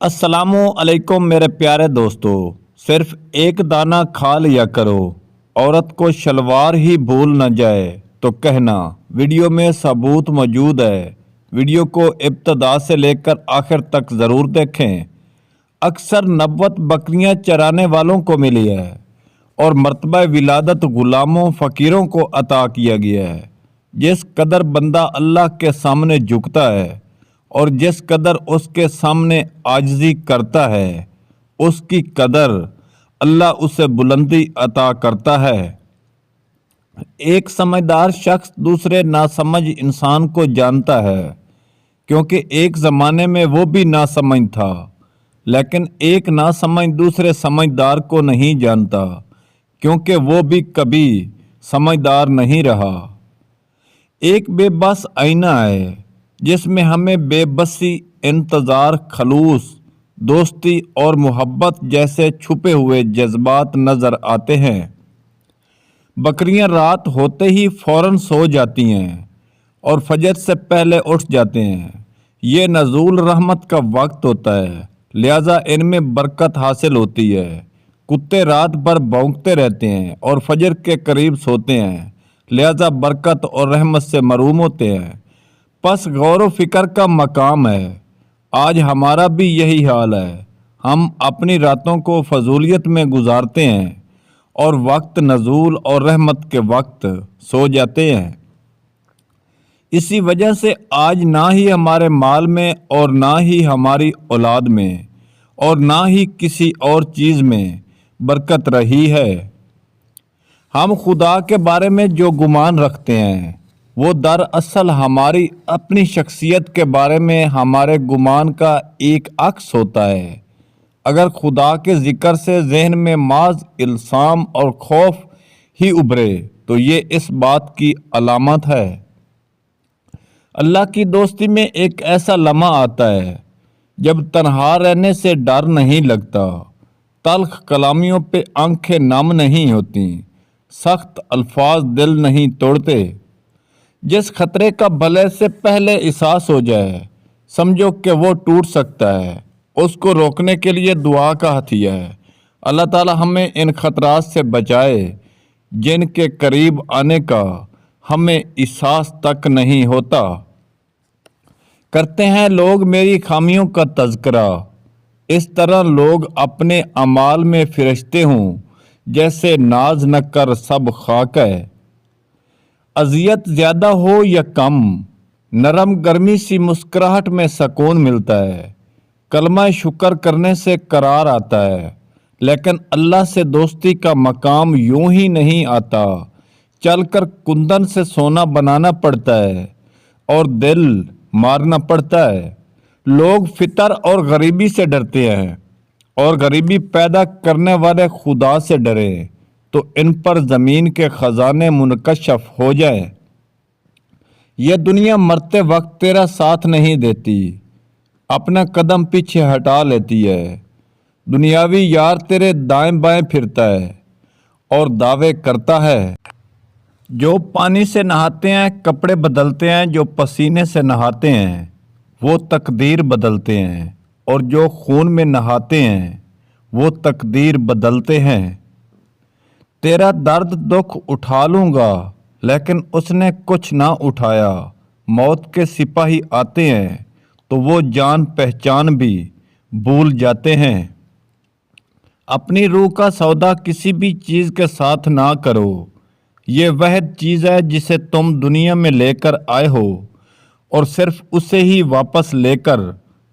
السلام علیکم میرے پیارے دوستو، صرف ایک دانہ کھا لیا کرو، عورت کو شلوار ہی بھول نہ جائے تو کہنا۔ ویڈیو میں ثبوت موجود ہے، ویڈیو کو ابتدا سے لے کر آخر تک ضرور دیکھیں۔ اکثر نبوت بکریاں چرانے والوں کو ملی ہے اور مرتبہ ولادت غلاموں فقیروں کو عطا کیا گیا ہے۔ جس قدر بندہ اللہ کے سامنے جھکتا ہے اور جس قدر اس کے سامنے عاجزی کرتا ہے، اس کی قدر اللہ اسے بلندی عطا کرتا ہے۔ ایک سمجھدار شخص دوسرے ناسمجھ انسان کو جانتا ہے، کیونکہ ایک زمانے میں وہ بھی ناسمجھ تھا، لیکن ایک ناسمجھ دوسرے سمجھدار کو نہیں جانتا، کیونکہ وہ بھی کبھی سمجھدار نہیں رہا۔ ایک بے بس آئینہ ہے جس میں ہمیں بے بسی، انتظار، خلوص، دوستی اور محبت جیسے چھپے ہوئے جذبات نظر آتے ہیں۔ بکریاں رات ہوتے ہی فوراً سو جاتی ہیں اور فجر سے پہلے اٹھ جاتے ہیں۔ یہ نزول رحمت کا وقت ہوتا ہے، لہذا ان میں برکت حاصل ہوتی ہے۔ کتے رات بھر بھونکتے رہتے ہیں اور فجر کے قریب سوتے ہیں، لہذا برکت اور رحمت سے محروم ہوتے ہیں۔ پس غور و فکر کا مقام ہے۔ آج ہمارا بھی یہی حال ہے۔ ہم اپنی راتوں کو فضولیت میں گزارتے ہیں اور وقت نزول اور رحمت کے وقت سو جاتے ہیں۔ اسی وجہ سے آج نہ ہی ہمارے مال میں اور نہ ہی ہماری اولاد میں اور نہ ہی کسی اور چیز میں برکت رہی ہے۔ ہم خدا کے بارے میں جو گمان رکھتے ہیں، وہ دراصل ہماری اپنی شخصیت کے بارے میں ہمارے گمان کا ایک عکس ہوتا ہے۔ اگر خدا کے ذکر سے ذہن میں محض الزام اور خوف ہی ابھرے تو یہ اس بات کی علامت ہے۔ اللہ کی دوستی میں ایک ایسا لمحہ آتا ہے جب تنہا رہنے سے ڈر نہیں لگتا، تلخ کلامیوں پہ آنکھیں نم نہیں ہوتی، سخت الفاظ دل نہیں توڑتے۔ جس خطرے کا بھلے سے پہلے احساس ہو جائے، سمجھو کہ وہ ٹوٹ سکتا ہے۔ اس کو روکنے کے لیے دعا کا ہتھیار ہے۔ اللہ تعالی ہمیں ان خطرات سے بچائے جن کے قریب آنے کا ہمیں احساس تک نہیں ہوتا۔ کرتے ہیں لوگ میری خامیوں کا تذکرہ، اس طرح لوگ اپنے اعمال میں فرشتے ہوں جیسے ناز نہ کر سب خاک ہے۔ اذیت زیادہ ہو یا کم، نرم گرمی سی مسکراہٹ میں سکون ملتا ہے۔ کلمہ شکر کرنے سے قرار آتا ہے، لیکن اللہ سے دوستی کا مقام یوں ہی نہیں آتا، چل کر کندن سے سونا بنانا پڑتا ہے اور دل مارنا پڑتا ہے۔ لوگ فطر اور غریبی سے ڈرتے ہیں، اور غریبی پیدا کرنے والے خدا سے ڈریں تو ان پر زمین کے خزانے منکشف ہو جائیں۔ یہ دنیا مرتے وقت تیرا ساتھ نہیں دیتی، اپنا قدم پیچھے ہٹا لیتی ہے۔ دنیاوی یار تیرے دائیں بائیں پھرتا ہے اور دعوے کرتا ہے۔ جو پانی سے نہاتے ہیں کپڑے بدلتے ہیں، جو پسینے سے نہاتے ہیں وہ تقدیر بدلتے ہیں، اور جو خون میں نہاتے ہیں وہ تقدیر بدلتے ہیں۔ تیرا درد دکھ اٹھا لوں گا، لیکن اس نے کچھ نہ اٹھایا۔ موت کے سپاہی آتے ہیں تو وہ جان پہچان بھی بھول جاتے ہیں۔ اپنی روح کا سودا کسی بھی چیز کے ساتھ نہ کرو، یہ واحد چیز ہے جسے تم دنیا میں لے کر آئے ہو اور صرف اسے ہی واپس لے کر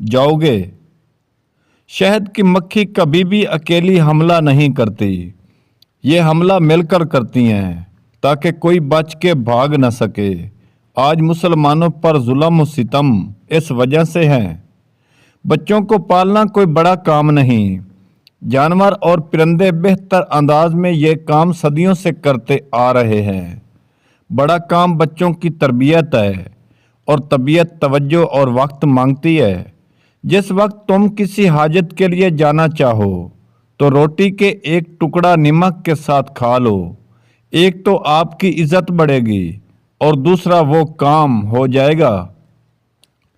جاؤ گے۔ شہد کی مکھی کبھی بھی اکیلی حملہ نہیں کرتی، یہ حملہ مل کر کرتی ہیں تاکہ کوئی بچ کے بھاگ نہ سکے۔ آج مسلمانوں پر ظلم و ستم اس وجہ سے ہے۔ بچوں کو پالنا کوئی بڑا کام نہیں، جانور اور پرندے بہتر انداز میں یہ کام صدیوں سے کرتے آ رہے ہیں۔ بڑا کام بچوں کی تربیت ہے، اور طبیعت توجہ اور وقت مانگتی ہے۔ جس وقت تم کسی حاجت کے لیے جانا چاہو تو روٹی کے ایک ٹکڑا نمک کے ساتھ کھا لو، ایک تو آپ کی عزت بڑھے گی اور دوسرا وہ کام ہو جائے گا۔